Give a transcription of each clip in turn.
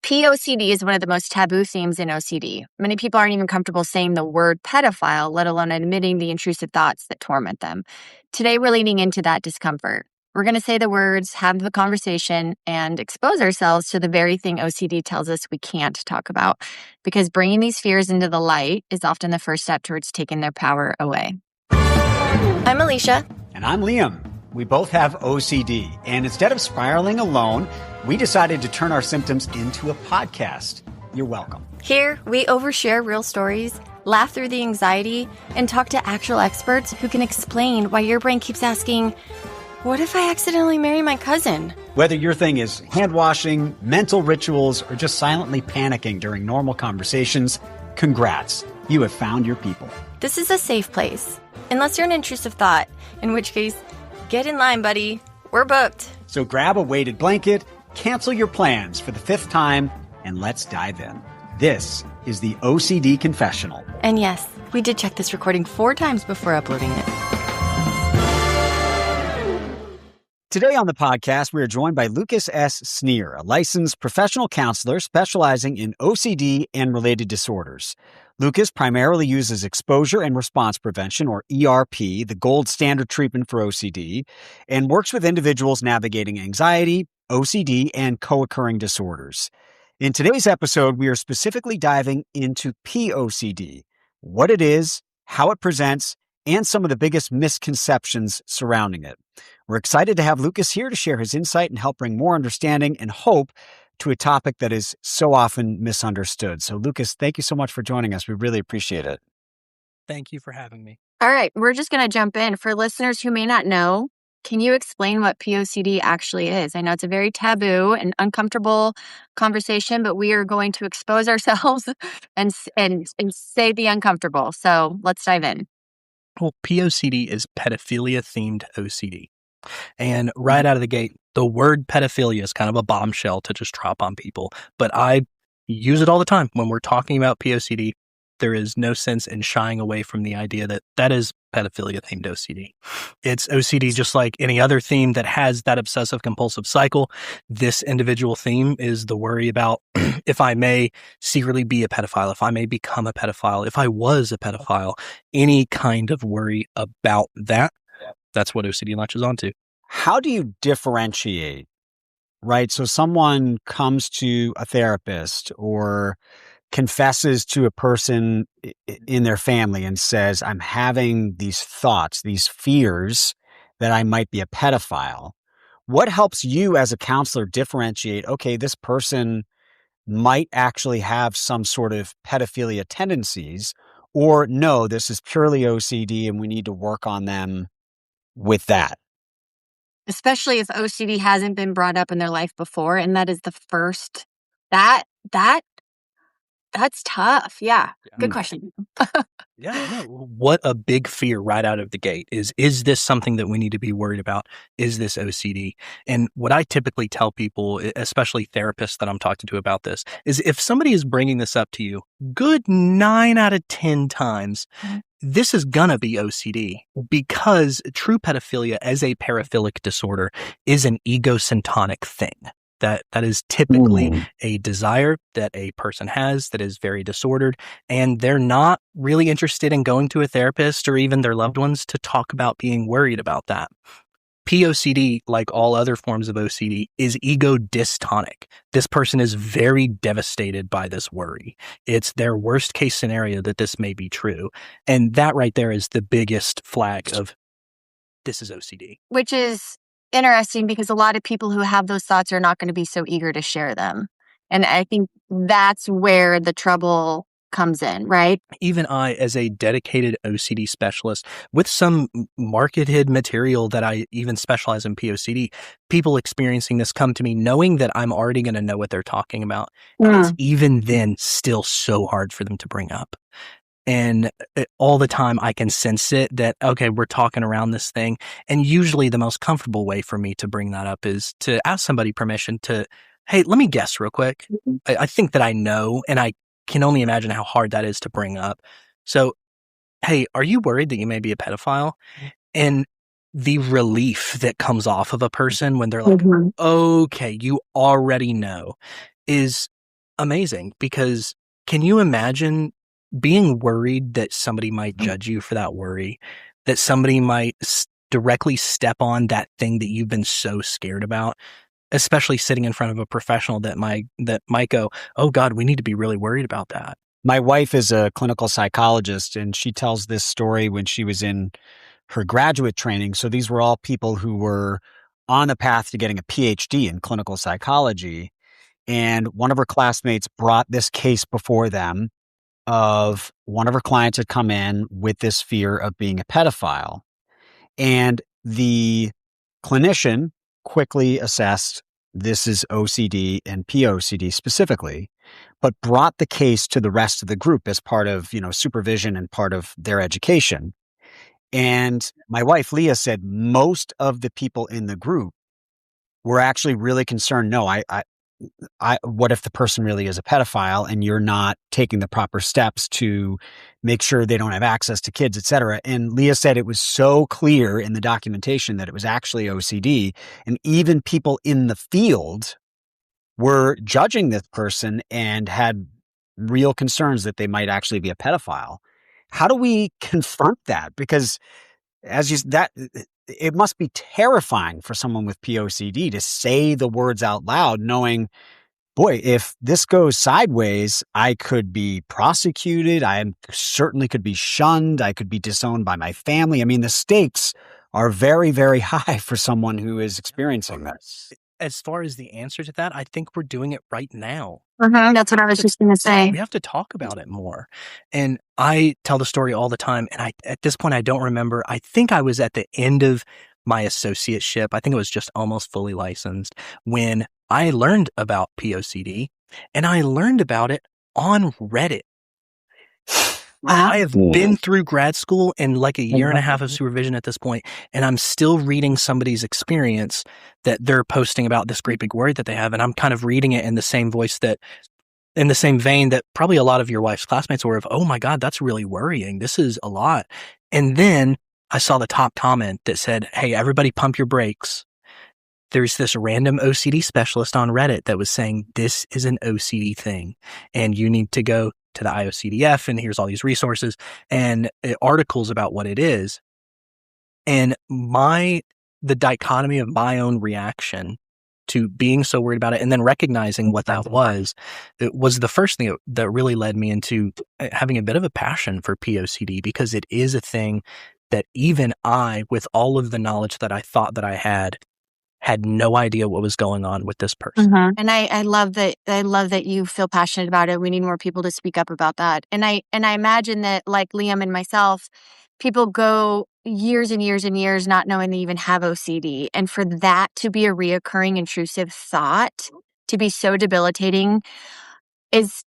POCD is one of the most taboo themes in OCD. Many people aren't even comfortable saying the word pedophile, let alone admitting the intrusive thoughts that torment them. Today, we're leaning into that discomfort. We're going to say the words, have the conversation, and expose ourselves to the very thing OCD tells us we can't talk about, because bringing these fears into the light is often the first step towards taking their power away. I'm Alicia. And I'm Liam. We both have OCD, and instead of spiraling alone, we decided to turn our symptoms into a podcast. You're welcome. Here, we overshare real stories, laugh through the anxiety, and talk to actual experts who can explain why your brain keeps asking, what if I accidentally marry my cousin? Whether your thing is hand washing, mental rituals, or just silently panicking during normal conversations, congrats. You have found your people. This is a safe place, unless you're an intrusive thought, in which case, get in line, buddy. We're booked. So grab a weighted blanket, cancel your plans for the 5th time, and let's dive in. This is the OCD Confessional. And yes, we did check this recording 4 times before uploading it. Today on the podcast, we are joined by Lukas S. Snear, a licensed professional counselor specializing in OCD and related disorders. Lukas primarily uses exposure and response prevention, or ERP, the gold standard treatment for OCD, and works with individuals navigating anxiety, OCD, and co-occurring disorders. In today's episode, we are specifically diving into POCD, what it is, how it presents, and some of the biggest misconceptions surrounding it. We're excited to have Lukas here to share his insight and help bring more understanding and hope to a topic that is so often misunderstood. So, Lukas, thank you so much for joining us. We really appreciate it. Thank you for having me. All right, we're just going to jump in. For listeners who may not know, can you explain what POCD actually is? I know it's a very taboo and uncomfortable conversation, but we are going to expose ourselves and say the uncomfortable. So let's dive in. Well, POCD is pedophilia-themed OCD. And right out of the gate, the word pedophilia is kind of a bombshell to just drop on people. But I use it all the time. When we're talking about POCD, there is no sense in shying away from the idea that that is pedophilia-themed OCD. It's OCD just like any other theme that has that obsessive-compulsive cycle. This individual theme is the worry about if I may secretly be a pedophile, if I may become a pedophile, if I was a pedophile, any kind of worry about that. That's what OCD latches onto. How do you differentiate, right? So someone comes to a therapist or confesses to a person in their family and says, I'm having these thoughts, these fears that I might be a pedophile. What helps you as a counselor differentiate, okay, this person might actually have some sort of pedophilia tendencies, or no, this is purely OCD and we need to work on them with that? Especially if OCD hasn't been brought up in their life before, and that is the first, that's tough. Yeah. Good question. Yeah, no, what a big fear right out of the gate is this something that we need to be worried about? Is this OCD? And what I typically tell people, especially therapists that I'm talking to about this, is if somebody is bringing this up to you, good 9 out of 10 times, this is gonna be OCD, because true pedophilia as a paraphilic disorder is an egocentric thing. That is typically a desire that a person has that is very disordered, and they're not really interested in going to a therapist or even their loved ones to talk about being worried about that. POCD, like all other forms of OCD, is ego dystonic. This person is very devastated by this worry. It's their worst case scenario that this may be true. And that right there is the biggest flag of this is OCD. Which is interesting because a lot of people who have those thoughts are not going to be so eager to share them. And I think that's where the trouble comes in, right? Even I, as a dedicated OCD specialist with some marketed material that I even specialize in POCD, people experiencing this come to me knowing that I'm already going to know what they're talking about. It's even then still so hard for them to bring up. And all the time I can sense it that, okay, we're talking around this thing. And usually the most comfortable way for me to bring that up is to ask somebody permission to, hey, let me guess real quick. I think that I know, and I can only imagine how hard that is to bring up. So, hey, are you worried that you may be a pedophile? And the relief that comes off of a person when they're like, okay, you already know, is amazing, because can you imagine being worried that somebody might judge you for that worry, that somebody might directly step on that thing that you've been so scared about, especially sitting in front of a professional that might go, oh God, we need to be really worried about that. My wife is a clinical psychologist, and she tells this story when she was in her graduate training. So these were all people who were on the path to getting a PhD in clinical psychology. And one of her classmates brought this case before them of one of her clients had come in with this fear of being a pedophile. And the clinician quickly assessed this is OCD and POCD specifically, but brought the case to the rest of the group as part of, supervision and part of their education. And my wife, Leah, said most of the people in the group were actually really concerned. No, what if the person really is a pedophile and you're not taking the proper steps to make sure they don't have access to kids, et cetera? And Leah said it was so clear in the documentation that it was actually OCD. And even people in the field were judging this person and had real concerns that they might actually be a pedophile. How do we confront that? Because it must be terrifying for someone with POCD to say the words out loud, knowing, boy, if this goes sideways, I could be prosecuted. I certainly could be shunned. I could be disowned by my family. I mean, the stakes are very, very high for someone who is experiencing this. As far as the answer to that, I think we're doing it right now. That's what I was just going to say. We have to talk about it more. And I tell the story all the time. And at this point, I don't remember. I think I was at the end of my associateship. I think it was just almost fully licensed when I learned about POCD, and I learned about it on Reddit. Wow. I have been through grad school and like a year and a half of supervision at this point, and I'm still reading somebody's experience that they're posting about this great big worry that they have. And I'm kind of reading it in the same vein that probably a lot of your wife's classmates were of, oh my God, that's really worrying. This is a lot. And then I saw the top comment that said, hey, everybody pump your brakes. There's this random OCD specialist on Reddit that was saying this is an OCD thing and you need to go to the IOCDF and here's all these resources and articles about what it is. And the dichotomy of my own reaction to being so worried about it and then recognizing what that was, it was the first thing that really led me into having a bit of a passion for POCD, because it is a thing that even I, with all of the knowledge that I thought that I had no idea what was going on with this person. Mm-hmm. And I love that. I love that you feel passionate about it. We need more people to speak up about that. And I imagine that, like Liam and myself, people go years and years and years not knowing they even have OCD. And for that to be a reoccurring intrusive thought, to be so debilitating, it's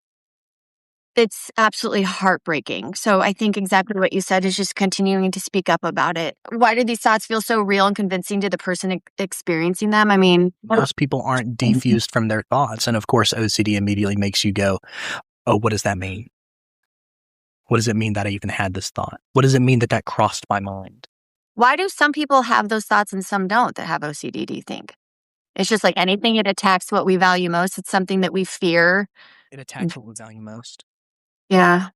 absolutely heartbreaking. So I think exactly what you said is just continuing to speak up about it. Why do these thoughts feel so real and convincing to the person experiencing them? I mean, most people aren't defused from their thoughts. And of course, OCD immediately makes you go, oh, what does that mean? What does it mean that I even had this thought? What does it mean that crossed my mind? Why do some people have those thoughts and some don't that have OCD, do you think? It's just like anything, it attacks what we value most. It's something that we fear. It attacks what we value most. Yeah.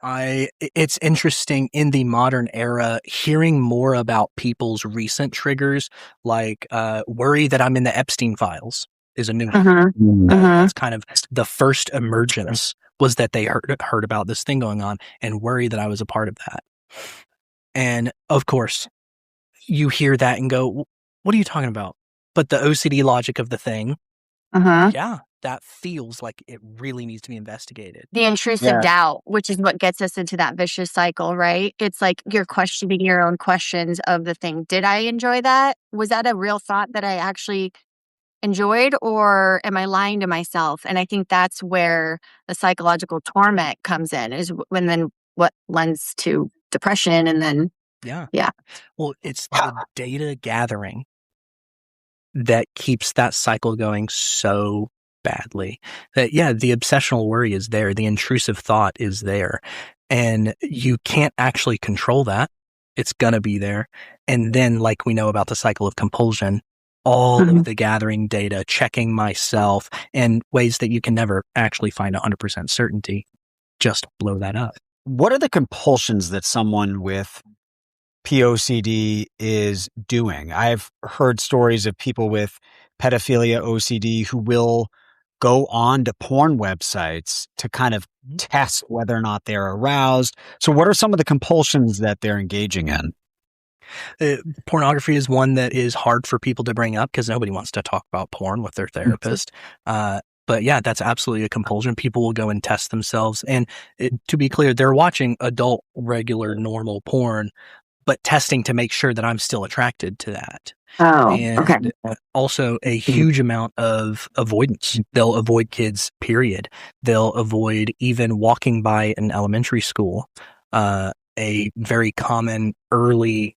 It's interesting in the modern era, hearing more about people's recent triggers, like worry that I'm in the Epstein files is a new one. That's kind of the first emergence, was that they heard about this thing going on and worry that I was a part of that. And of course, you hear that and go, what are you talking about? But the OCD logic of the thing, yeah, that feels like it really needs to be investigated. The intrusive doubt, which is what gets us into that vicious cycle, right? It's like you're questioning your own questions of the thing. Did I enjoy that? Was that a real thought that I actually enjoyed, or am I lying to myself? And I think that's where the psychological torment comes in, is when then what lends to depression. And then, yeah. Well, it's the data gathering that keeps that cycle going so badly. That, the obsessional worry is there. The intrusive thought is there. And you can't actually control that. It's going to be there. And then, like we know about the cycle of compulsion, all of the gathering data, checking myself, and ways that you can never actually find 100% certainty, just blow that up. What are the compulsions that someone with POCD is doing? I've heard stories of people with pedophilia OCD who will go on to porn websites to kind of test whether or not they're aroused. So what are some of the compulsions that they're engaging in? Pornography is one that is hard for people to bring up because nobody wants to talk about porn with their therapist. But yeah, that's absolutely a compulsion. People will go and test themselves. And to be clear, they're watching adult, regular, normal porn, but testing to make sure that I'm still attracted to that. Oh, and okay. Also a huge amount of avoidance. They'll avoid kids, period. They'll avoid even walking by an elementary school. A very common early.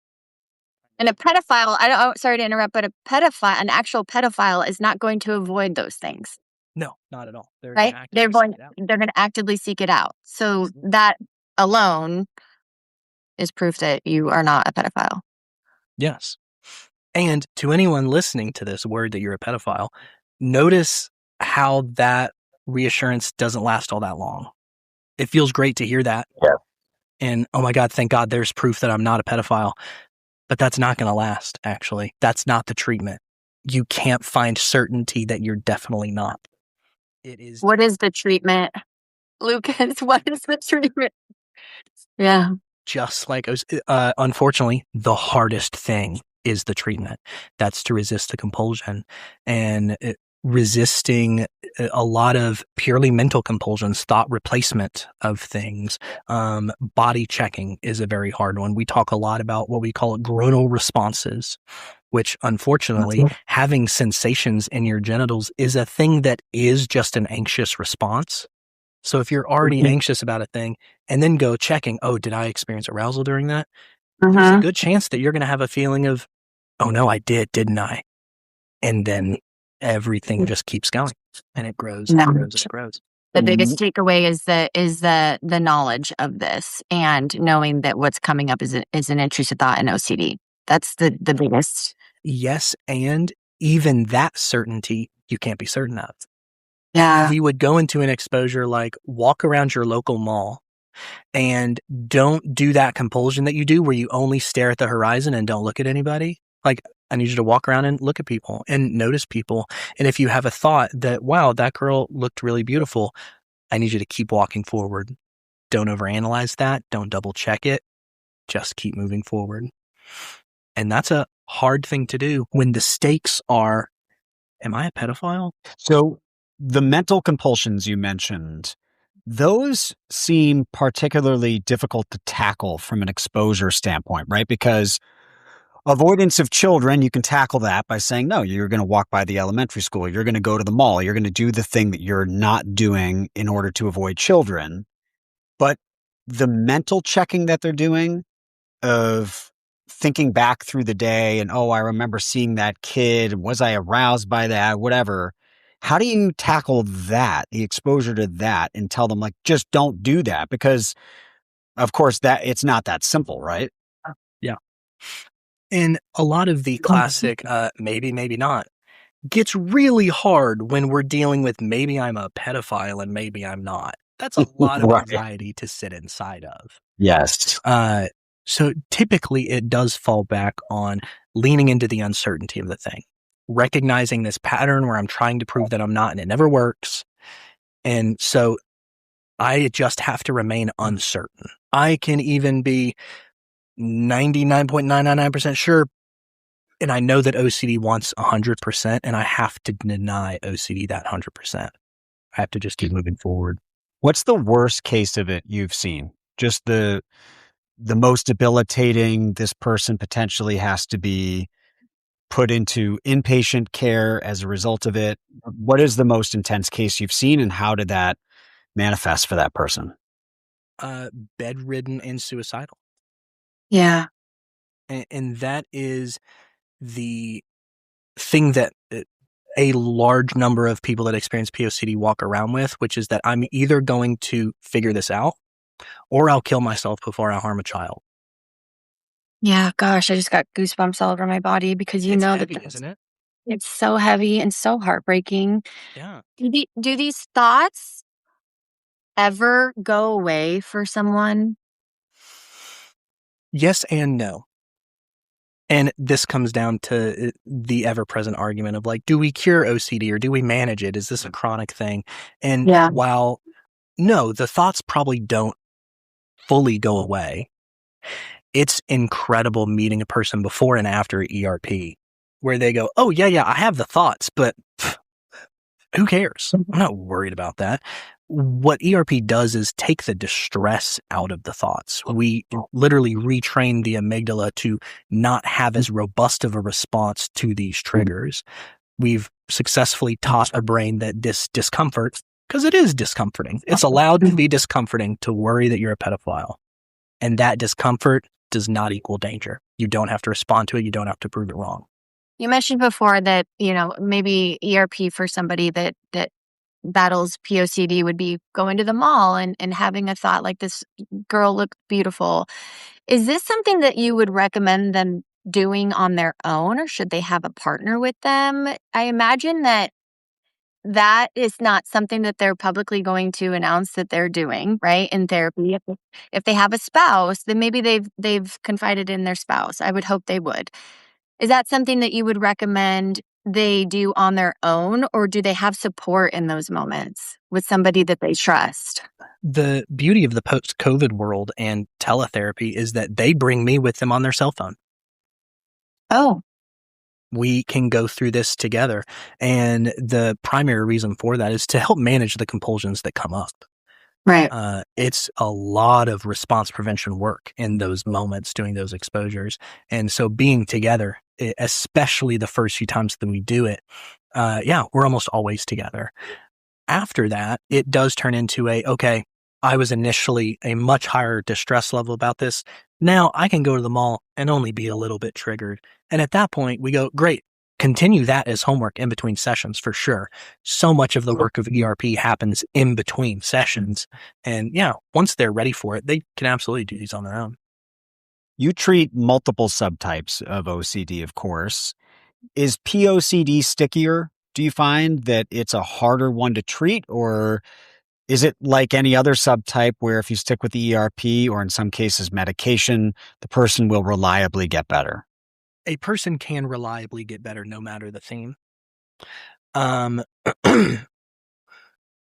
And a pedophile, sorry to interrupt, but an actual pedophile is not going to avoid those things. No, not at all. Right? They're going to actively seek it out. So that alone is proof that you are not a pedophile. Yes. And to anyone listening to this word that you're a pedophile, notice how that reassurance doesn't last all that long. It feels great to hear that. Yeah. And oh my God, thank God there's proof that I'm not a pedophile. But that's not going to last, actually. That's not the treatment. You can't find certainty that you're definitely not. It is. What is the treatment? Lucas, what is the treatment? Yeah. Just like, unfortunately, the hardest thing is the treatment. That's to resist the compulsion. And resisting a lot of purely mental compulsions, thought replacement of things. Body checking is a very hard one. We talk a lot about what we call groinal responses, which unfortunately having sensations in your genitals is a thing that is just an anxious response. So if you're already anxious about a thing and then go checking, oh, did I experience arousal during that? There's a good chance that you're going to have a feeling of, oh no, I did, didn't I? And then everything just keeps going and it grows and grows and grows. The biggest takeaway is the knowledge of this and knowing that what's coming up is an intrusive thought and OCD. That's the biggest. Yes, and even that certainty you can't be certain of. Yeah. We would go into an exposure like walk around your local mall and don't do that compulsion that you do where you only stare at the horizon and don't look at anybody. Like, I need you to walk around and look at people and notice people. And if you have a thought that, wow, that girl looked really beautiful, I need you to keep walking forward. Don't overanalyze that. Don't double check it. Just keep moving forward. And that's a hard thing to do when the stakes are, am I a pedophile? So the mental compulsions you mentioned, those seem particularly difficult to tackle from an exposure standpoint, right? Because avoidance of children, you can tackle that by saying, no, you're going to walk by the elementary school. You're going to go to the mall. You're going to do the thing that you're not doing in order to avoid children. But the mental checking that they're doing of thinking back through the day and, oh, I remember seeing that kid. Was I aroused by that? Whatever. How do you tackle that, the exposure to that, and tell them, like, just don't do that? Because, of course, that it's not that simple, right? Yeah. And a lot of the classic, maybe, maybe not, gets really hard when we're dealing with maybe I'm a pedophile and maybe I'm not. That's a lot of anxiety to sit inside of. Yes. So typically it does fall back on leaning into the uncertainty of the thing, recognizing this pattern where I'm trying to prove that I'm not and it never works. And so I just have to remain uncertain. I can even be 99.999% sure, and I know that OCD wants 100%, and I have to deny OCD that 100%. I have to just keep moving forward. What's the worst case of it you've seen? Just the most debilitating, this person potentially has to be put into inpatient care as a result of it. What is the most intense case you've seen, and how did that manifest for that person? Bedridden and suicidal. Yeah. And that is the thing that a large number of people that experience POCD walk around with, which is that I'm either going to figure this out or I'll kill myself before I harm a child. Yeah, gosh, I just got goosebumps all over my body because it's heavy, isn't it? It's so heavy and so heartbreaking. Yeah. Do these thoughts ever go away for someone? Yes and no. And this comes down to the ever-present argument of like, do we cure OCD or do we manage it? Is this a chronic thing? And Yeah. while no, the thoughts probably don't fully go away, it's incredible meeting a person before and after ERP where they go, oh, yeah, I have the thoughts, but who cares? I'm not worried about that. What ERP does is take the distress out of the thoughts. We literally retrain the amygdala to not have as robust of a response to these triggers. We've successfully taught a brain that this discomfort, because it is discomforting, it's allowed to be discomforting to worry that you're a pedophile. And that discomfort does not equal danger. You don't have to respond to it. You don't have to prove it wrong. You mentioned before that, maybe ERP for somebody that battles POCD would be going to the mall and having a thought like, this girl looked beautiful. Is this something that you would recommend them doing on their own, or should they have a partner with them? I imagine that is not something that they're publicly going to announce that they're doing, right? In therapy. If they have a spouse, then maybe they've confided in their spouse. I would hope they would. Is that something that you would recommend they do on their own, or do they have support in those moments with somebody that they trust? The beauty of the post-COVID world and teletherapy is that they bring me with them on their cell phone. Oh. We can go through this together. And the primary reason for that is to help manage the compulsions that come up. Right. It's a lot of response prevention work in those moments, doing those exposures. And so being together, especially the first few times that we do it, we're almost always together. After that, it does turn into okay, I was initially a much higher distress level about this. Now I can go to the mall and only be a little bit triggered. And at that point, we go, great, continue that as homework in between sessions for sure. So much of the work of ERP happens in between sessions. And once they're ready for it, they can absolutely do these on their own. You treat multiple subtypes of OCD, of course. Is POCD stickier? Do you find that it's a harder one to treat, or is it like any other subtype where if you stick with the ERP or in some cases medication, the person will reliably get better? A person can reliably get better no matter the theme. I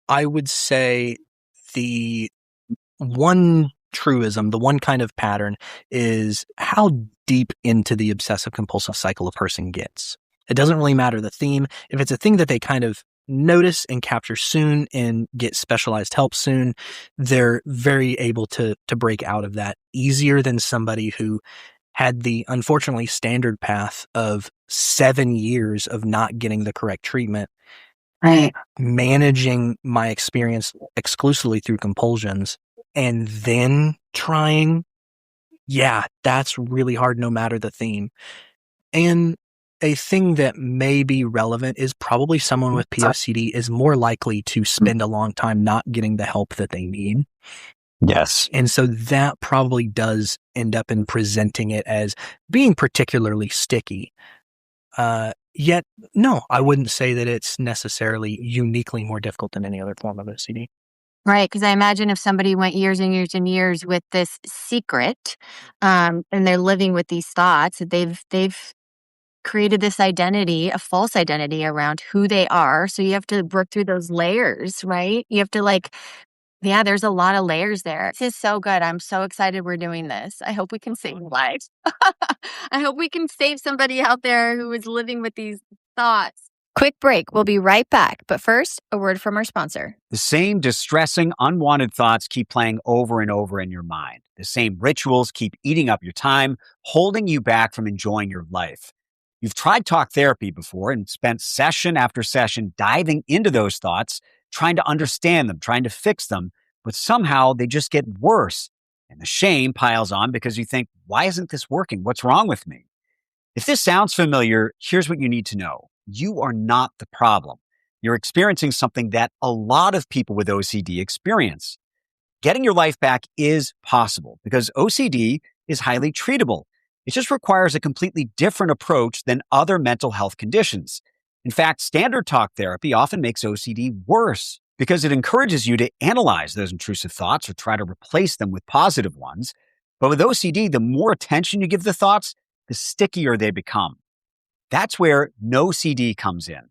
would say the one truism, the one kind of pattern is how deep into the obsessive compulsive cycle a person gets. It doesn't really matter the theme. If it's a thing that they kind of notice and capture soon and get specialized help soon, they're very able to break out of that easier than somebody who had the unfortunately standard path of 7 years of not getting the correct treatment. Right. Managing my experience exclusively through compulsions and then trying, that's really hard no matter the theme. And a thing that may be relevant is probably someone with POCD is more likely to spend a long time not getting the help that they need. Yes. And so that probably does end up in presenting it as being particularly sticky. Yet, no, I wouldn't say that it's necessarily uniquely more difficult than any other form of OCD. Right, because I imagine if somebody went years and years and years with this secret, and they're living with these thoughts, they've created this identity, a false identity around who they are. So you have to work through those layers, right? You have to there's a lot of layers there. This is so good. I'm so excited we're doing this. I hope we can save lives. I hope we can save somebody out there who is living with these thoughts. Quick break. We'll be right back. But first, a word from our sponsor. The same distressing, unwanted thoughts keep playing over and over in your mind. The same rituals keep eating up your time, holding you back from enjoying your life. You've tried talk therapy before and spent session after session diving into those thoughts, trying to understand them, trying to fix them, but somehow they just get worse. And the shame piles on because you think, why isn't this working? What's wrong with me? If this sounds familiar, here's what you need to know. You are not the problem. You're experiencing something that a lot of people with OCD experience. Getting your life back is possible because OCD is highly treatable. It just requires a completely different approach than other mental health conditions. In fact, standard talk therapy often makes OCD worse because it encourages you to analyze those intrusive thoughts or try to replace them with positive ones. But with OCD, the more attention you give the thoughts, the stickier they become. That's where NOCD comes in.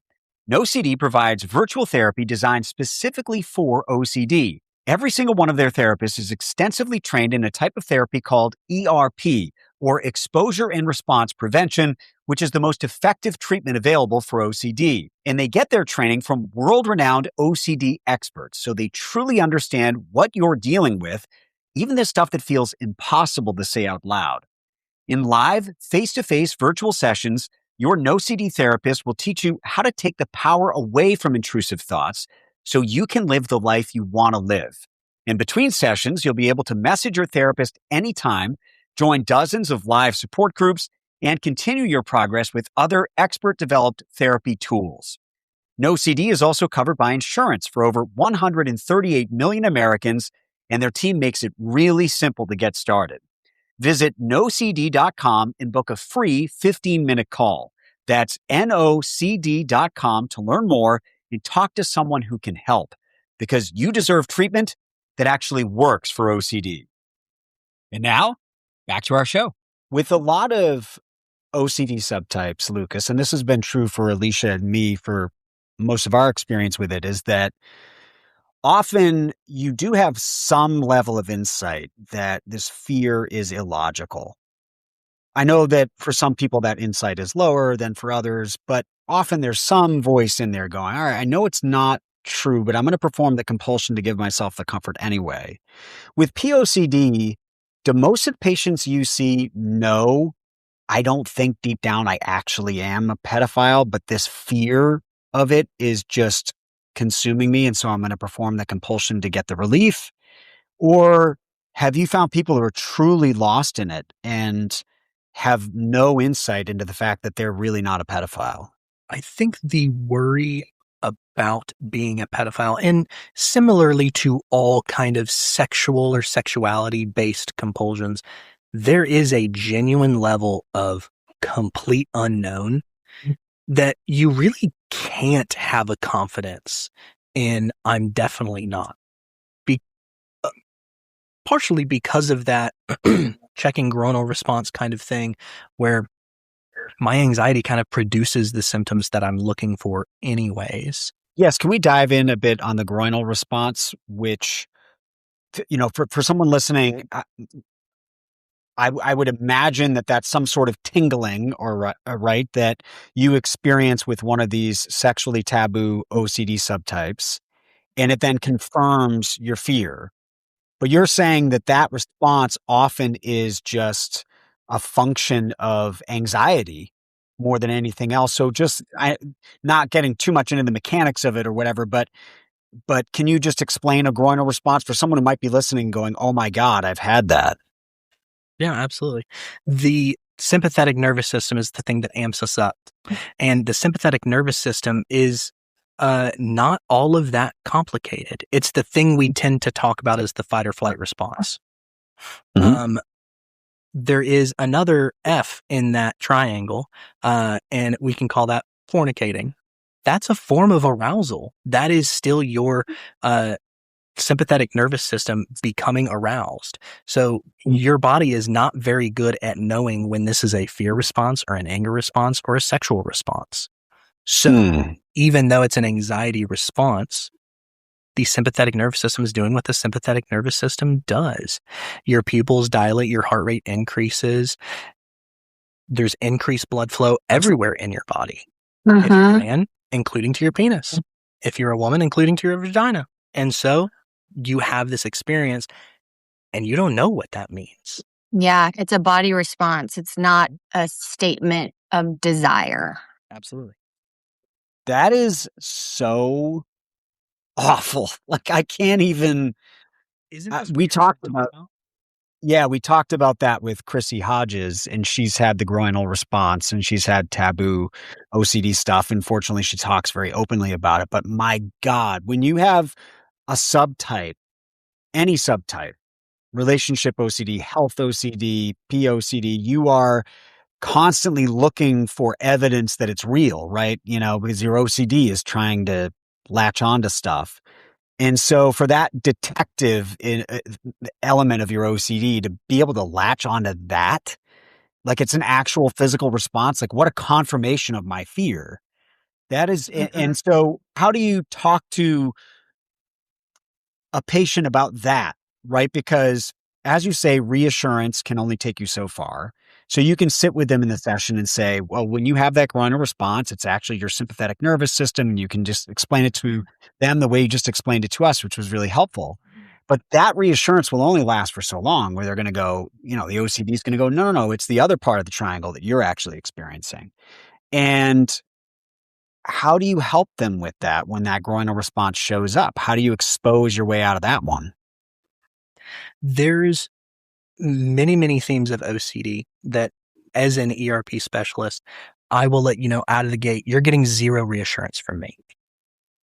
NOCD provides virtual therapy designed specifically for OCD. Every single one of their therapists is extensively trained in a type of therapy called ERP, or exposure and response prevention, which is the most effective treatment available for OCD. And they get their training from world-renowned OCD experts, so they truly understand what you're dealing with, even the stuff that feels impossible to say out loud. In live, face-to-face virtual sessions, your NOCD therapist will teach you how to take the power away from intrusive thoughts so you can live the life you want to live. In between sessions, you'll be able to message your therapist anytime, join dozens of live support groups, and continue your progress with other expert-developed therapy tools. NOCD is also covered by insurance for over 138 million Americans, and their team makes it really simple to get started. Visit nocd.com and book a free 15-minute call. That's nocd.com to learn more and talk to someone who can help, because you deserve treatment that actually works for OCD. And now, back to our show. With a lot of OCD subtypes, Lucas, and this has been true for Alicia and me for most of our experience with it, is that often you do have some level of insight that this fear is illogical. I know that for some people that insight is lower than for others, but often there's some voice in there going, all right, I know it's not true, but I'm going to perform the compulsion to give myself the comfort anyway. With POCD, do most of the patients you see know, I don't think deep down I actually am a pedophile, but this fear of it is just consuming me, and so I'm going to perform the compulsion to get the relief? Or have you found people who are truly lost in it and have no insight into the fact that they're really not a pedophile? I think the worry about being a pedophile, and similarly to all kind of sexual or sexuality-based compulsions, there is a genuine level of complete unknown that you really can't have a confidence in. I'm definitely not. Partially because of that checking groinal response kind of thing, where my anxiety kind of produces the symptoms that I'm looking for anyways. Yes. Can we dive in a bit on the groinal response, which, for someone listening, I would imagine that that's some sort of tingling or right that you experience with one of these sexually taboo OCD subtypes, and it then confirms your fear. But you're saying that response often is just a function of anxiety more than anything else. So not getting too much into the mechanics of it or whatever, but can you just explain a groinal response for someone who might be listening going, oh my God, I've had that? Yeah, absolutely. The sympathetic nervous system is the thing that amps us up. And the sympathetic nervous system is not all of that complicated. It's the thing we tend to talk about as the fight or flight response. Mm-hmm. There is another F in that triangle, and we can call that fornicating. That's a form of arousal. That is still your sympathetic nervous system becoming aroused. So your body is not very good at knowing when this is a fear response or an anger response or a sexual response. So even though it's an anxiety response, the sympathetic nervous system is doing what the sympathetic nervous system does. Your pupils dilate, your heart rate increases. There's increased blood flow everywhere in your body. If you're a man, including to your penis. If you're a woman, including to your vagina. And so you have this experience and you don't know what that means. Yeah, it's a body response. It's not a statement of desire. Absolutely. That is so awful. Like, I can't even. Isn't this we talked about? Yeah, we talked about that with Chrissy Hodges, and she's had the groinal response and she's had taboo OCD stuff. Unfortunately, she talks very openly about it. But my God, when you have a subtype, any subtype relationship OCD, health OCD, POCD, you are constantly looking for evidence that it's real, right? Because your OCD is trying to latch onto stuff. And so for that detective element of your OCD to be able to latch onto that, like it's an actual physical response, like what a confirmation of my fear. That is, and so how do you talk to a patient about that, right? Because as you say, reassurance can only take you so far. So you can sit with them in the session and say, well, when you have that groaning response, it's actually your sympathetic nervous system. And you can just explain it to them the way you just explained it to us, which was really helpful. But that reassurance will only last for so long, where they're going to go, the OCD is going to go, no, it's the other part of the triangle that you're actually experiencing. And how do you help them with that when that groinal response shows up? How do you expose your way out of that one? There's many, many themes of OCD that, as an ERP specialist, I will let you know out of the gate, you're getting zero reassurance from me.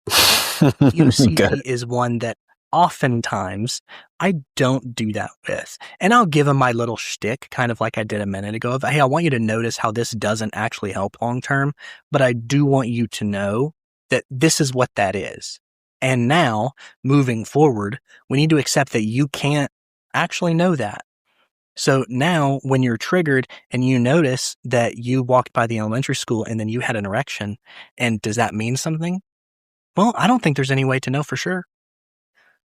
OCD is one that oftentimes I don't do that with. And I'll give them my little shtick, kind of like I did a minute ago, of, hey, I want you to notice how this doesn't actually help long term, but I do want you to know that this is what that is. And now, moving forward, we need to accept that you can't actually know that. So now when you're triggered and you notice that you walked by the elementary school and then you had an erection, and does that mean something? Well, I don't think there's any way to know for sure.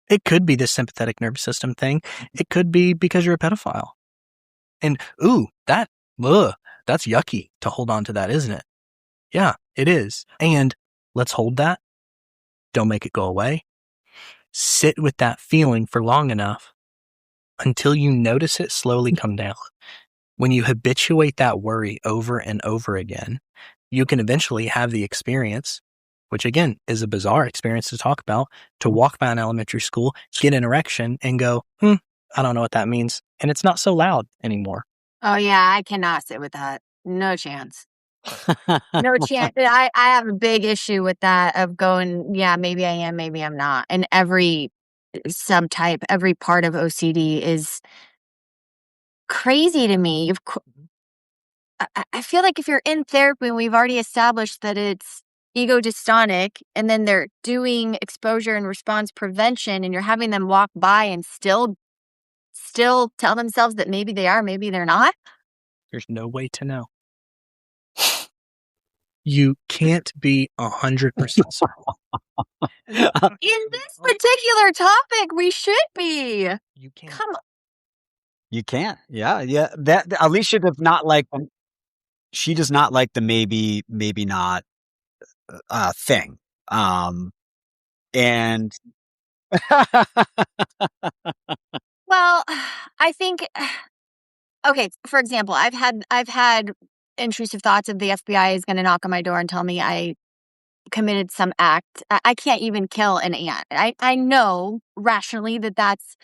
It could be this sympathetic nervous system thing. It could be because you're a pedophile. And that's yucky to hold on to that, isn't it? Yeah, it is. And let's hold that. Don't make it go away. Sit with that feeling for long enough until you notice it slowly come down. When you habituate that worry over and over again, you can eventually have the experience, which again is a bizarre experience to talk about, to walk by an elementary school, get an erection, and go, I don't know what that means. And it's not so loud anymore. Oh, yeah, I cannot sit with that. No chance. No chance. I have a big issue with that of going, yeah, maybe I am, maybe I'm not. And every subtype, every part of OCD is crazy to me. I feel like if you're in therapy and we've already established that it's ego dystonic, and then they're doing exposure and response prevention, and you're having them walk by and still tell themselves that maybe they are, maybe they're not. There's no way to know. You can't be 100% certain. In this particular topic, we should be. You can't. Come on. You can't. Yeah. That Alicia does not like. She does not like the maybe not thing. And well, I think. Okay, for example, I've had intrusive thoughts of the FBI is going to knock on my door and tell me I committed some act. I can't even kill an ant. I know rationally that that's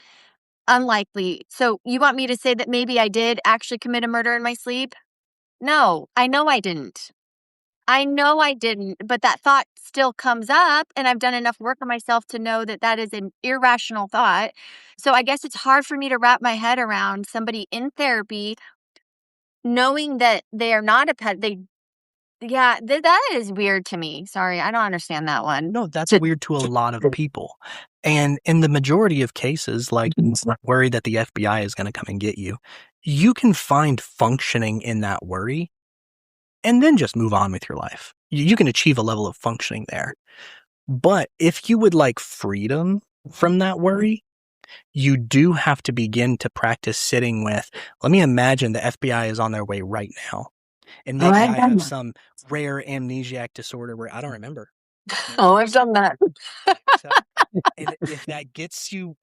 unlikely. So you want me to say that maybe I did actually commit a murder in my sleep? No, I know I didn't. But that thought still comes up, and I've done enough work on myself to know that that is an irrational thought. So I guess it's hard for me to wrap my head around somebody in therapy knowing that they are not a pet. That is weird to me. Sorry, I don't understand that one. No, that's weird to a lot of people. And in the majority of cases, like worry that the FBI is going to come and get you, you can find functioning in that worry and then just move on with your life. You can achieve a level of functioning there. But if you would like freedom from that worry, you do have to begin to practice sitting with, let me imagine the FBI is on their way right now. And maybe I have some rare amnesiac disorder where I don't remember. Oh, I've done that. So, and if that gets you,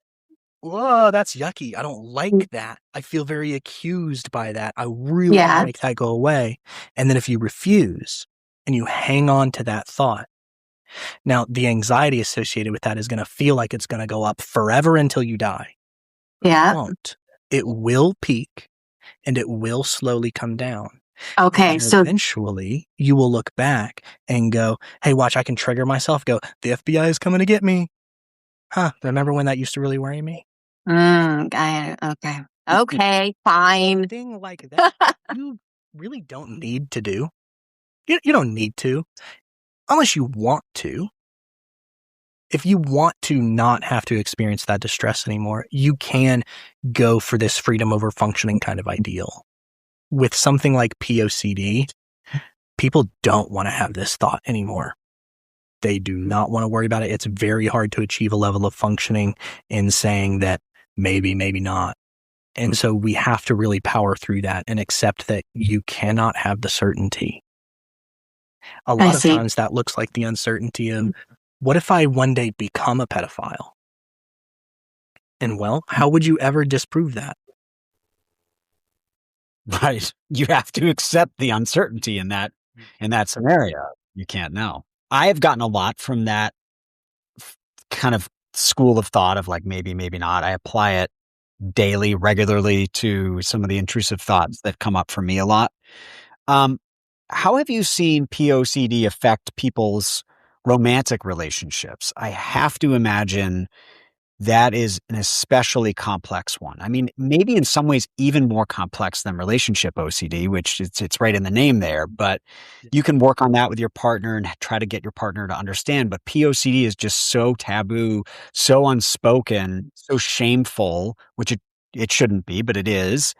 whoa, that's yucky. I don't like that. I feel very accused by that. I really want to make that go away. And then if you refuse and you hang on to that thought, now the anxiety associated with that is going to feel like it's going to go up forever until you die. Yeah. It won't. It will peak and it will slowly come down. Okay, and so eventually you will look back and go, hey, watch, I can trigger myself. Go, the FBI is coming to get me. Remember when that used to really worry me? Okay, fine. A thing like that, you really don't need to do. You don't need to, unless you want to. If you want to not have to experience that distress anymore, you can go for this freedom over functioning kind of ideal. With something like POCD, people don't want to have this thought anymore. They do not want to worry about it. It's very hard to achieve a level of functioning in saying that maybe not. And so we have to really power through that and accept that you cannot have the certainty. A lot of times that looks like the uncertainty of, what if I one day become a pedophile? And well, how would you ever disprove that? Right. You have to accept the uncertainty in that scenario. You can't know. I have gotten a lot from that kind of school of thought of like, maybe not. I apply it daily, regularly to some of the intrusive thoughts that come up for me a lot. How have you seen POCD affect people's romantic relationships? I have to imagine that is an especially complex one. I mean, maybe in some ways even more complex than relationship OCD, which it's right in the name there, but you can work on that with your partner and try to get your partner to understand. But POCD is just so taboo, so unspoken, so shameful, which it shouldn't be, but it is,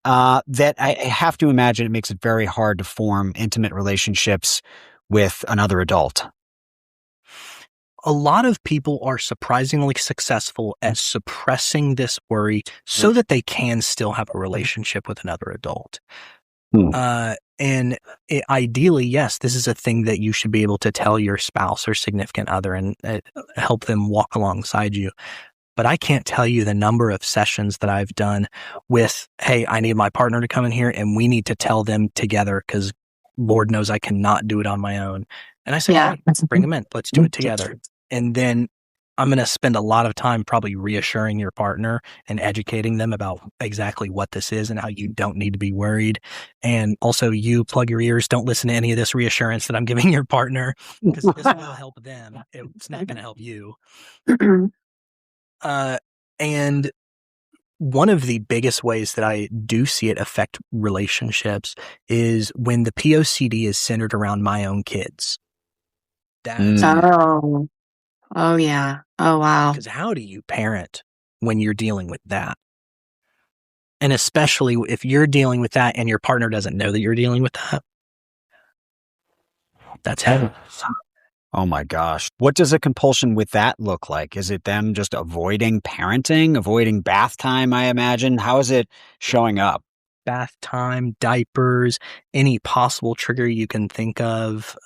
that I have to imagine it makes it very hard to form intimate relationships with another adult. A lot of people are surprisingly successful at suppressing this worry so that they can still have a relationship with another adult. Ideally, yes, this is a thing that you should be able to tell your spouse or significant other and help them walk alongside you. But I can't tell you the number of sessions that I've done with, hey, I need my partner to come in here and we need to tell them together because Lord knows I cannot do it on my own. And I say, hey, bring them in. Let's do it together. And then I'm going to spend a lot of time probably reassuring your partner and educating them about exactly what this is and how you don't need to be worried. And also, you plug your ears. Don't listen to any of this reassurance that I'm giving your partner because this will help them. It's not going to help you. And one of the biggest ways that I do see it affect relationships is when the POCD is centered around my own kids. Oh, yeah. Oh, wow. Because how do you parent when you're dealing with that? And especially if you're dealing with that and your partner doesn't know that you're dealing with that. That's heavy. Oh my gosh. What does a compulsion with that look like? Is it them just avoiding parenting, avoiding bath time, I imagine? How is it showing up? Bath time, diapers, any possible trigger you can think of,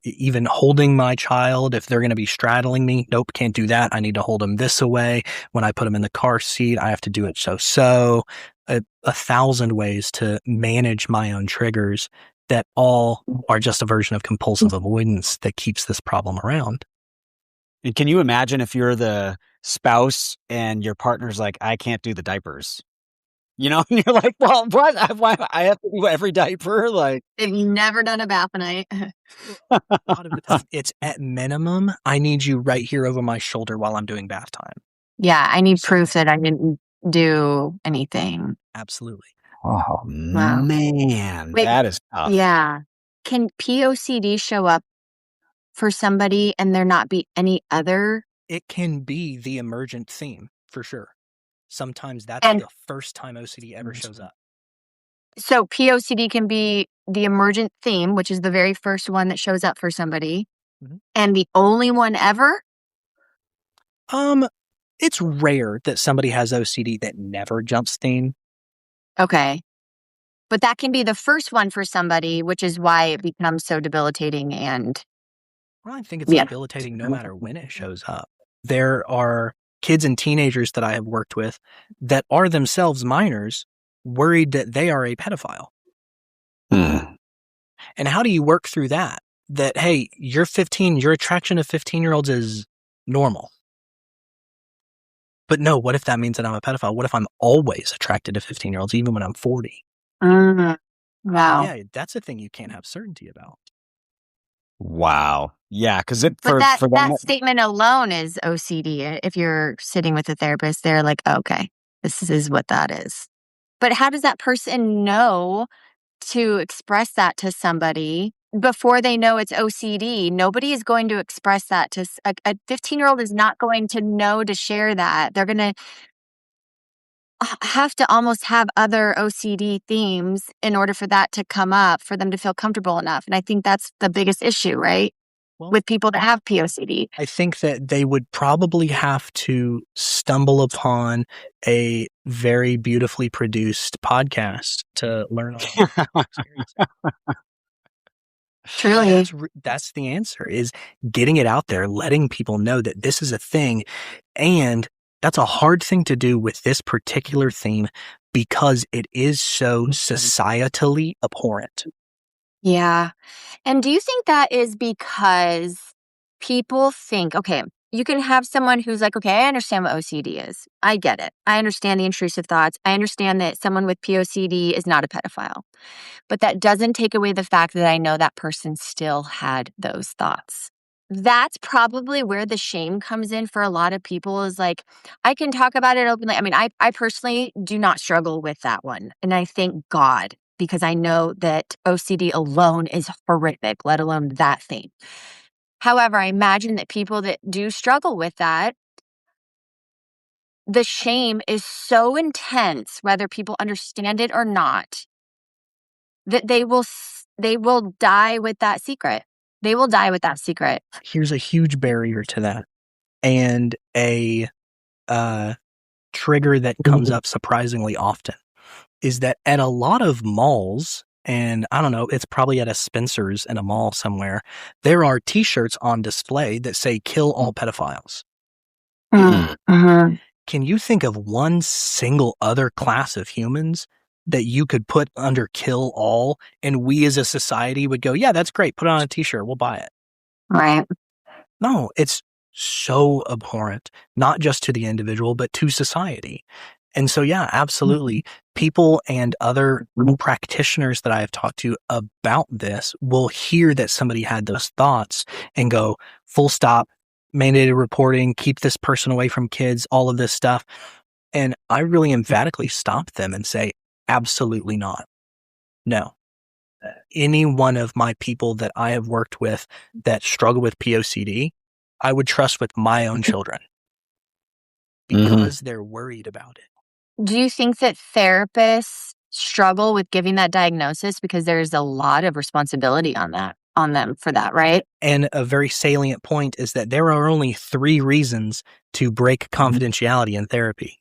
even holding my child. If they're going to be straddling me, nope, can't do that. I need to hold them this away. When I put them in the car seat, I have to do it so. 1,000 ways to manage my own triggers that all are just a version of compulsive avoidance that keeps this problem around. And can you imagine if you're the spouse and your partner's like, I can't do the diapers? You know, and you're like, well, what? I have to do every diaper? Like, if you've never done a bath night. A lot of the time, it's at minimum, I need you right here over my shoulder while I'm doing bath time. Yeah, I need proof that I didn't do anything. Absolutely. Oh, wow. Man, that is tough. Yeah. Can POCD show up for somebody and there not be any other? It can be the emergent theme, for sure. Sometimes that's the first time OCD ever shows up. So POCD can be the emergent theme, which is the very first one that shows up for somebody, and the only one ever? It's rare that somebody has OCD that never jumps theme. Okay. But that can be the first one for somebody, which is why it becomes so debilitating and... Well, I think it's debilitating no matter when it shows up. There are kids and teenagers that I have worked with that are themselves minors worried that they are a pedophile. And how do you work through that? That, hey, you're 15, your attraction to 15-year-olds is normal. But no, what if that means that I'm a pedophile? What if I'm always attracted to 15-year-olds, even when I'm 40? Wow. Yeah, that's a thing you can't have certainty about. Wow. Yeah, because But that for them, statement alone is OCD. If you're sitting with a therapist, they're like, okay, this is what that is. But how does that person know to express that to somebody before they know it's OCD? Nobody is going to express that to a 15-year-old is not going to know to share that. They're going to have to almost have other OCD themes in order for that to come up, for them to feel comfortable enough. And I think that's the biggest issue, right? Well, With people that have POCD. I think that they would probably have to stumble upon a very beautifully produced podcast to learn all about experiences. Truly. That's the answer, is getting it out there, letting people know that this is a thing. And that's a hard thing to do with this particular theme because it is so societally abhorrent. Yeah. And do you think that is because people think, okay, you can have someone who's like, okay, I understand what OCD is. I get it. I understand the intrusive thoughts. I understand that someone with POCD is not a pedophile. But that doesn't take away the fact that I know that person still had those thoughts. That's probably where the shame comes in for a lot of people, is like, I can talk about it openly. I mean, I personally do not struggle with that one. And I thank God, because I know that OCD alone is horrific, let alone that thing. However, I imagine that people that do struggle with that, the shame is so intense, whether people understand it or not, that they will die with that secret. They will die with that secret. Here's a huge barrier to that, and a trigger that comes up surprisingly often, is that at a lot of malls, and I don't know, it's probably at a Spencer's in a mall somewhere, there are T-shirts on display that say "Kill all pedophiles." Mm-hmm. Can you think of one single other class of humans that you could put under "kill all" and we as a society would go, yeah, that's great, put it on a T-shirt, we'll buy it? Right. No, it's so abhorrent, not just to the individual, but to society. And so, yeah, absolutely. People and other practitioners that I have talked to about this will hear that somebody had those thoughts and go, full stop, mandated reporting, keep this person away from kids, all of this stuff. And I really emphatically stop them and say, absolutely not. No. Any one of my people that I have worked with that struggle with POCD, I would trust with my own children because they're worried about it. Do you think that therapists struggle with giving that diagnosis because there's a lot of responsibility on them for that, right? And a very salient point is that there are only 3 reasons to break confidentiality in therapy: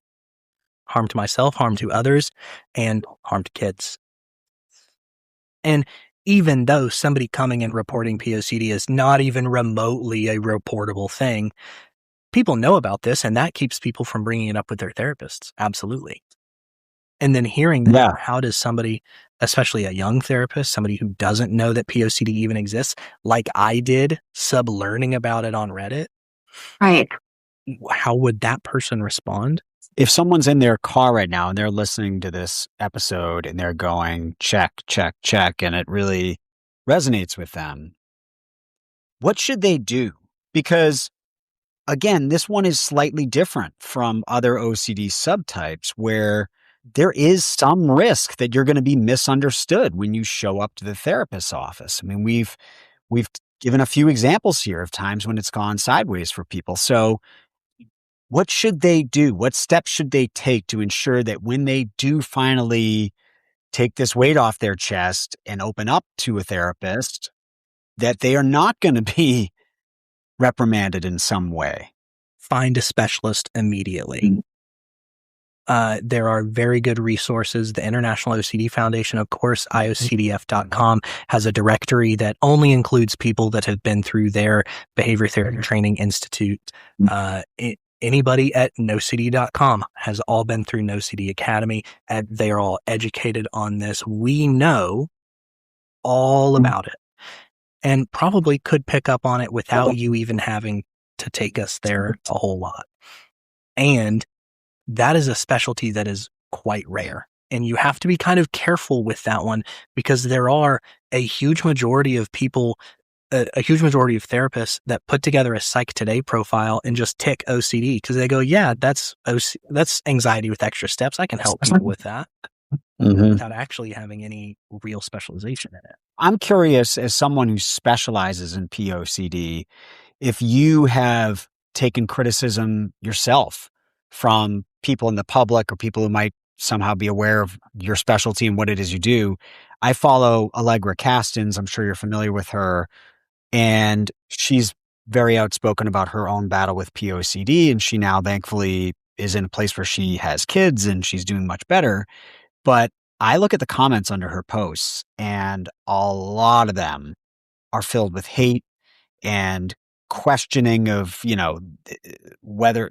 harm to myself, harm to others, and harm to kids. And even though somebody coming and reporting POCD is not even remotely a reportable thing, people know about this, and that keeps people from bringing it up with their therapists. Absolutely. And then hearing that, how does somebody, especially a young therapist, somebody who doesn't know that POCD even exists, like I did, sub-learning about it on Reddit, Right. how would that person respond? If someone's in their car right now and they're listening to this episode and they're going, check, check, check, and it really resonates with them, what should they do? Because again, this one is slightly different from other OCD subtypes where there is some risk that you're going to be misunderstood when you show up to the therapist's office. I mean, we've given a few examples here of times when it's gone sideways for people. So what should they do? What steps should they take to ensure that when they do finally take this weight off their chest and open up to a therapist, that they are not going to be reprimanded in some way? Find a specialist immediately. There are very good resources. The International OCD Foundation, of course, IOCDF.com has a directory that only includes people that have been through their Behavior Therapy Training Institute. Anybody at NOCD.com has all been through NOCD Academy. They are all educated on this. We know all about it and probably could pick up on it without you even having to take us there a whole lot. And that is a specialty that is quite rare. And you have to be kind of careful with that one because there are a huge majority of people a huge majority of therapists that put together a Psych Today profile and just tick OCD because they go, yeah, that's anxiety with extra steps. I can help people with that without actually having any real specialization in it. I'm curious, as someone who specializes in POCD, if you have taken criticism yourself from people in the public or people who might somehow be aware of your specialty and what it is you do. I follow Allegra Castens. I'm sure you're familiar with her. And she's very outspoken about her own battle with POCD. And she now thankfully is in a place where she has kids and she's doing much better. But I look at the comments under her posts and a lot of them are filled with hate and questioning of, whether,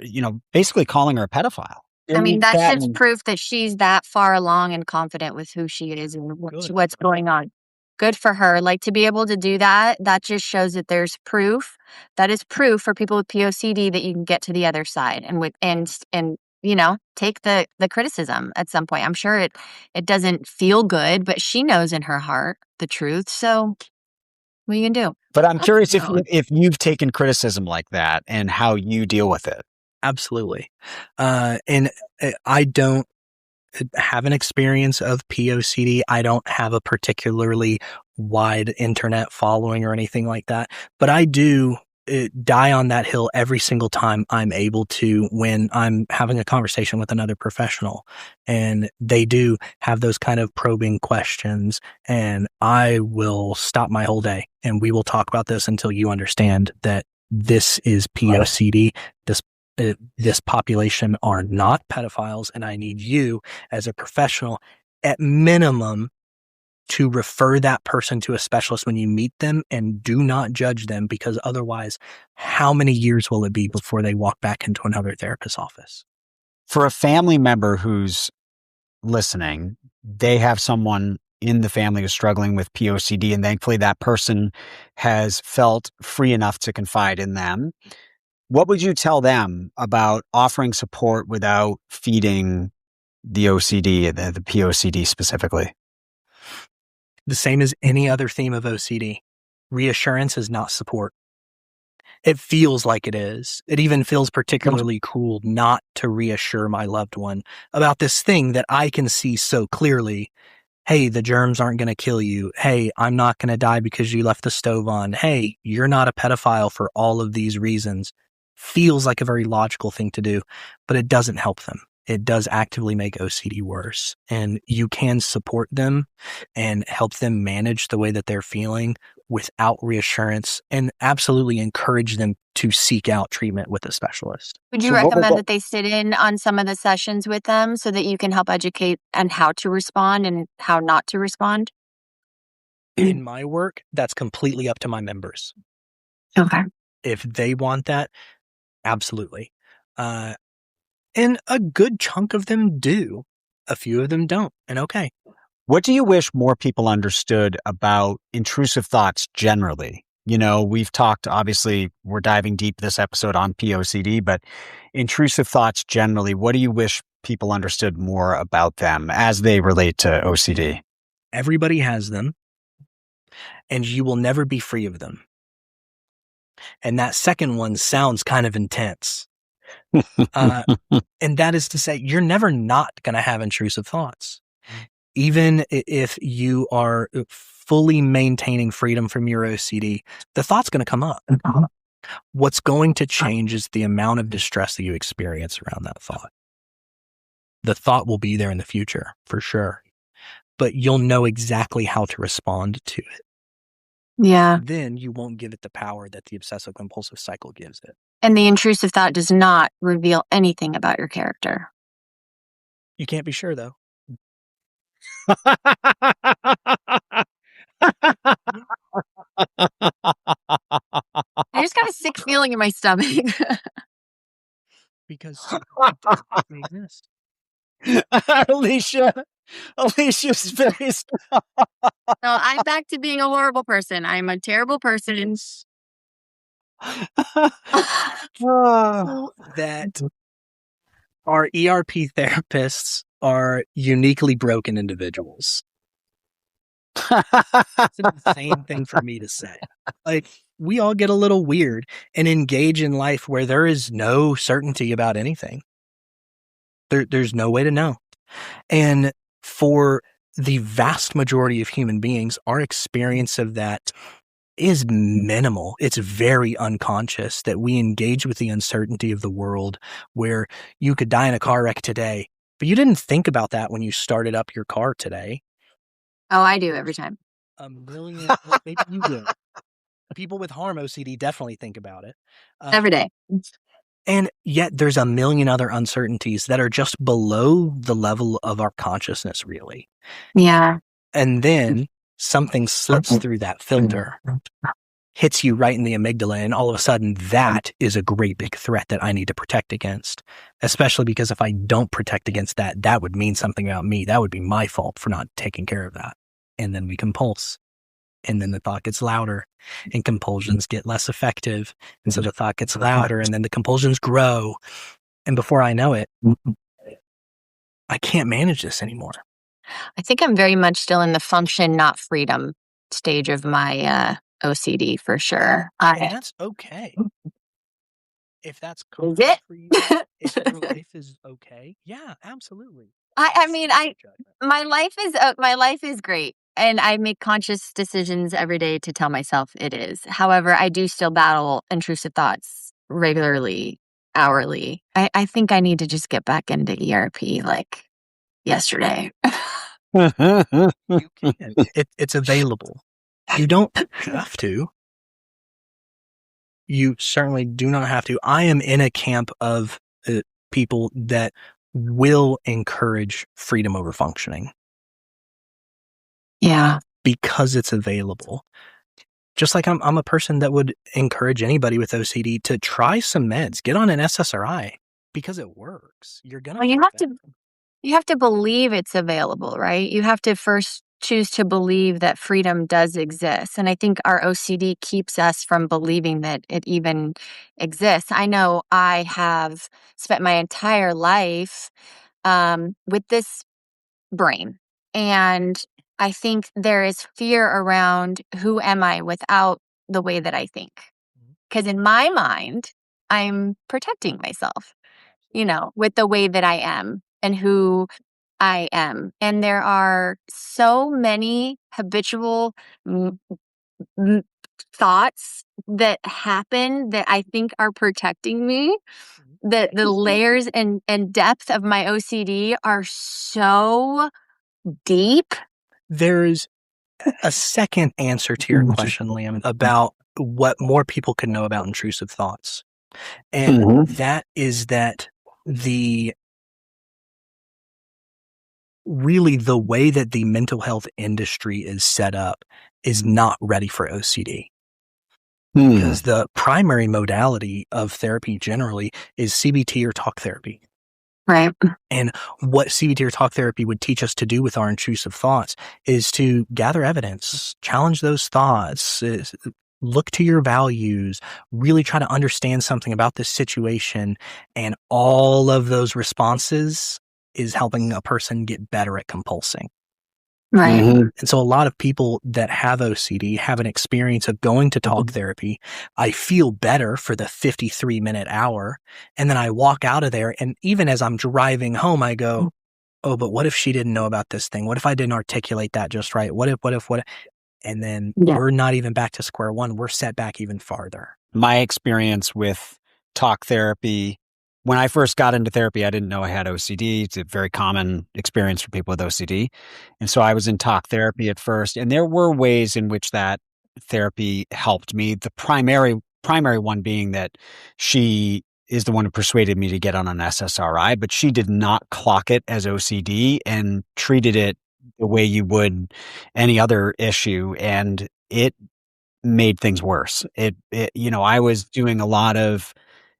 basically calling her a pedophile. I mean, that's just proof that she's that far along and confident with who she is and what's going on. Good for her. Like, to be able to do that, that just shows that there's proof. That is proof for people with POCD that you can get to the other side and take the criticism at some point. I'm sure it doesn't feel good, but she knows in her heart the truth. So what are you gonna do? But I'm curious if you've taken criticism like that and how you deal with it. Absolutely. And I don't have an experience of POCD. I don't have a particularly wide internet following or anything like that, but I do die on that hill every single time I'm able to when I'm having a conversation with another professional and they do have those kind of probing questions, and I will stop my whole day and we will talk about this until you understand that this is POCD. This population are not pedophiles, and I need you as a professional at minimum to refer that person to a specialist when you meet them, and do not judge them, because otherwise, how many years will it be before they walk back into another therapist's office? For a family member who's listening, they have someone in the family who's struggling with POCD, and thankfully that person has felt free enough to confide in them. What would you tell them about offering support without feeding the OCD, the POCD specifically? The same as any other theme of OCD. Reassurance is not support. It feels like it is. It even feels particularly cruel not to reassure my loved one about this thing that I can see so clearly. Hey, the germs aren't going to kill you. Hey, I'm not going to die because you left the stove on. Hey, you're not a pedophile for all of these reasons. Feels like a very logical thing to do, but it doesn't help them. It does actively make OCD worse. And you can support them and help them manage the way that they're feeling without reassurance, and absolutely encourage them to seek out treatment with a specialist. Would you recommend that they sit in on some of the sessions with them so that you can help educate on how to respond and how not to respond? In my work, that's completely up to my members. Okay. If they want that, absolutely. And a good chunk of them do. A few of them don't. And okay. What do you wish more people understood about intrusive thoughts generally? We've talked, obviously, we're diving deep this episode on POCD, but intrusive thoughts generally, what do you wish people understood more about them as they relate to OCD? Everybody has them, and you will never be free of them. And that second one sounds kind of intense. And that is to say, you're never not going to have intrusive thoughts. Even if you are fully maintaining freedom from your OCD, the thought's going to come up. What's going to change is the amount of distress that you experience around that thought. The thought will be there in the future, for sure, but you'll know exactly how to respond to it. Yeah. Then you won't give it the power that the obsessive compulsive cycle gives it. And the intrusive thought does not reveal anything about your character. You can't be sure, though. I just got a sick feeling in my stomach. Because it doesn't actually exist. Alicia's very No, I'm back to being a horrible person. I'm a terrible person. That our ERP therapists are uniquely broken individuals. It's an insane thing for me to say. Like, we all get a little weird and engage in life where there is no certainty about anything. There's no way to know. And for the vast majority of human beings, our experience of that is minimal. It's very unconscious that we engage with the uncertainty of the world, where you could die in a car wreck today, but you didn't think about that when you started up your car today. Oh, I do every time. A million, well, maybe you do. People with harm OCD definitely think about it. Every day. And yet there's a million other uncertainties that are just below the level of our consciousness, really. Yeah. And then something slips through that filter, hits you right in the amygdala, and all of a sudden that is a great big threat that I need to protect against. Especially because if I don't protect against that, that would mean something about me. That would be my fault for not taking care of that. And then we compulse. And then the thought gets louder and compulsions get less effective. And so the thought gets louder and then the compulsions grow. And before I know it, I can't manage this anymore. I think I'm very much still in the function, not freedom stage of my OCD for sure. And that's okay. If that's Is it? for you, if your life is okay, yeah, absolutely. I mean, my life is great, and I make conscious decisions every day to tell myself it is. However, I do still battle intrusive thoughts regularly, hourly. I think I need to just get back into ERP like yesterday. You can. It's available. You don't have to. You certainly do not have to. I am in a camp of people that will encourage freedom over functioning. Yeah. Because it's available. Just like I'm a person that would encourage anybody with OCD to try some meds, get on an SSRI because it works. You're gonna. Well, you have to believe it's available, right? You have to first choose to believe that freedom does exist. And I think our OCD keeps us from believing that it even exists. I know I have spent my entire life with this brain. And I think there is fear around who am I without the way that I think. Because in my mind, I'm protecting myself, with the way that I am and who I am. And there are so many habitual thoughts that happen that I think are protecting me. The layers and depth of my OCD are so deep. There's a second answer to your question, Liam, about what more people can know about intrusive thoughts. And that is that the way that the mental health industry is set up is not ready for OCD. Because the primary modality of therapy generally is CBT or talk therapy. Right. And what CBT or talk therapy would teach us to do with our intrusive thoughts is to gather evidence, challenge those thoughts, look to your values, really try to understand something about this situation. And all of those responses is helping a person get better at compulsing. Right. And so a lot of people that have OCD have an experience of going to talk therapy. I feel better for the 53-minute hour. And then I walk out of there. And even as I'm driving home, I go, oh, but what if she didn't know about this thing? What if I didn't articulate that just right? What if? And then we're not even back to square one. We're set back even farther. My experience with talk therapy, when I first got into therapy, I didn't know I had OCD. It's a very common experience for people with OCD. And so I was in talk therapy at first, and there were ways in which that therapy helped me. The primary one being that she is the one who persuaded me to get on an SSRI, but she did not clock it as OCD and treated it the way you would any other issue. And it made things worse. I was doing a lot of,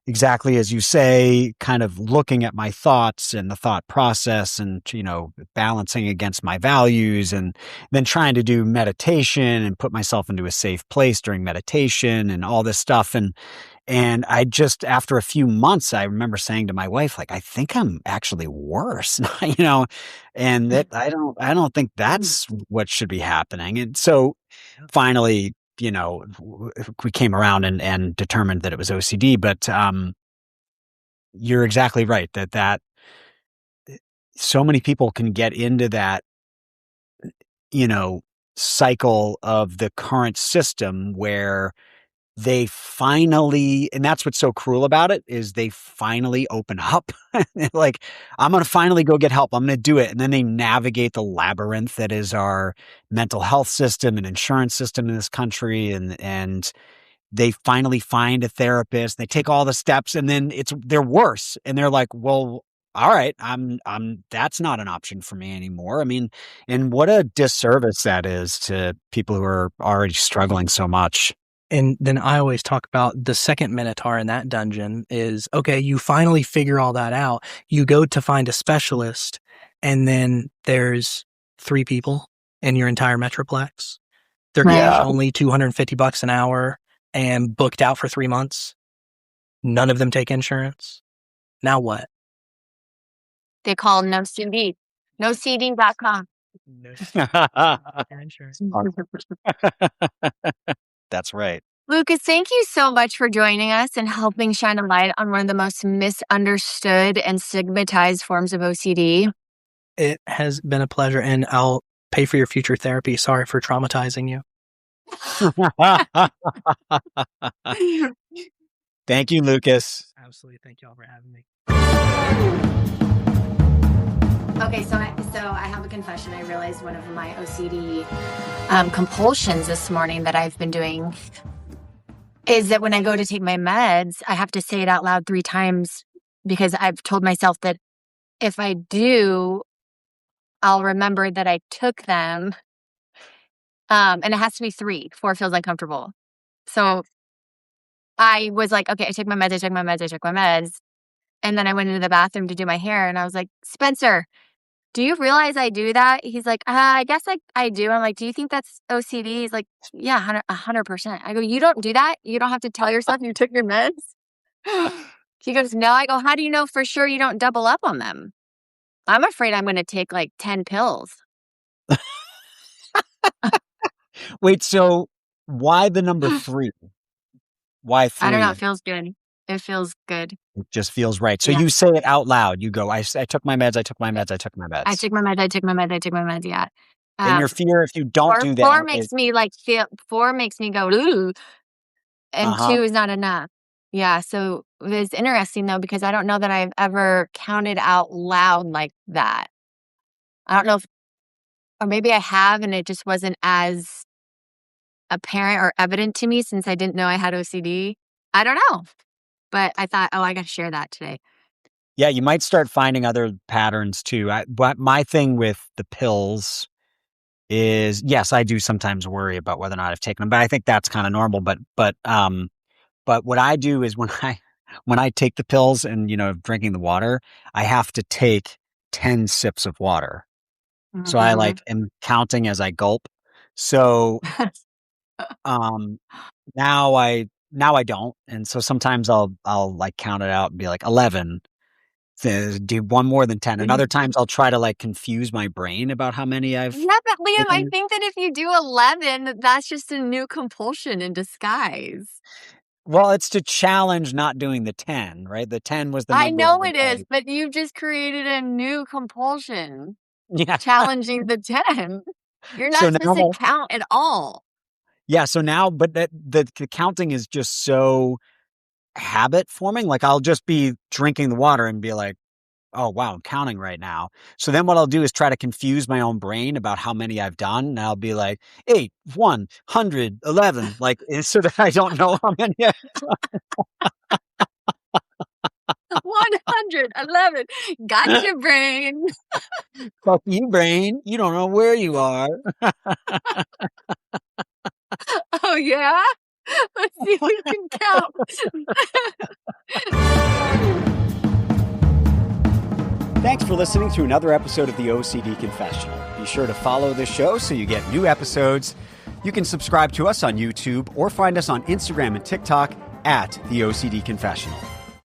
exactly as you say, kind of looking at my thoughts and the thought process and, balancing against my values, and then trying to do meditation and put myself into a safe place during meditation and all this stuff. And And after a few months, I remember saying to my wife, like, I think I'm actually worse, and that I don't think that's what should be happening. And so finally, we came around and determined that it was OCD, but, you're exactly right that so many people can get into that, cycle of the current system where they finally, and that's what's so cruel about it, is they finally open up. Like, I'm going to finally go get help. I'm going to do it. And then they navigate the labyrinth that is our mental health system and insurance system in this country. And they finally find a therapist. They take all the steps, and then they're worse. And they're like, well, all right, that's not an option for me anymore. I mean, and what a disservice that is to people who are already struggling so much. And then I always talk about the second minotaur in that dungeon is, okay, you finally figure all that out. You go to find a specialist, and then there's 3 people in your entire Metroplex. They're getting only $250 an hour and booked out for 3 months. None of them take insurance. Now what? They call NOCD. NOCD.com. Insurance. That's right. Lukas, thank you so much for joining us and helping shine a light on one of the most misunderstood and stigmatized forms of OCD. It has been a pleasure, and I'll pay for your future therapy. Sorry for traumatizing you. Thank you, Lukas. Absolutely. Thank y'all for having me. Okay, so I have a confession. I realized one of my OCD compulsions this morning that I've been doing is that when I go to take my meds, I have to say it out loud 3 times because I've told myself that if I do, I'll remember that I took them. And it has to be 3. 4 feels uncomfortable. So I was like, okay, I took my meds. And then I went into the bathroom to do my hair, and I was like, Spencer, do you realize I do that? He's like, I guess I do. I'm like, do you think that's OCD? He's like, yeah, 100%. I go, you don't do that? You don't have to tell yourself you took your meds? He goes, no. I go, how do you know for sure you don't double up on them? I'm afraid I'm going to take like 10 pills. Wait, so why the number 3? Why 3? I don't know. It feels good. It feels good. It just feels right. So you say it out loud. You go, I took my meds, I took my meds. I took my meds, yeah. And your fear, if you don't do that. 4 makes me go, ooh. And 2 is not enough. Yeah, so it's interesting, though, because I don't know that I've ever counted out loud like that. I don't know or maybe I have, and it just wasn't as apparent or evident to me since I didn't know I had OCD. I don't know. But I thought, I got to share that today. Yeah, you might start finding other patterns too. But my thing with the pills is, yes, I do sometimes worry about whether or not I've taken them, but I think that's kind of normal. But what I do is when I take the pills and, drinking the water, I have to take 10 sips of water. Mm-hmm. So I am counting as I gulp. So, now I don't. And so sometimes I'll count it out and be like 11, do one more than 10. And other times I'll try to confuse my brain about how many I've. Yeah, but Liam, I think that if you do 11, that's just a new compulsion in disguise. Well, it's to challenge not doing the 10, right? The 10 was the number. I know it is, but you've just created a new compulsion. Yeah. Challenging the 10. You're not supposed to count at all. Yeah, so now, but the counting is just so habit forming. Like, I'll just be drinking the water and be like, oh, wow, I'm counting right now. So then what I'll do is try to confuse my own brain about how many I've done. And I'll be like, 8, 100, 11, so that I don't know how many I've done. 111. Gotcha, brain. Fuck you, brain. You don't know where you are. Oh, yeah? Let's see if we can count. Thanks for listening to another episode of the OCD Confessional. Be sure to follow this show so you get new episodes. You can subscribe to us on YouTube or find us on Instagram and TikTok at the OCD Confessional.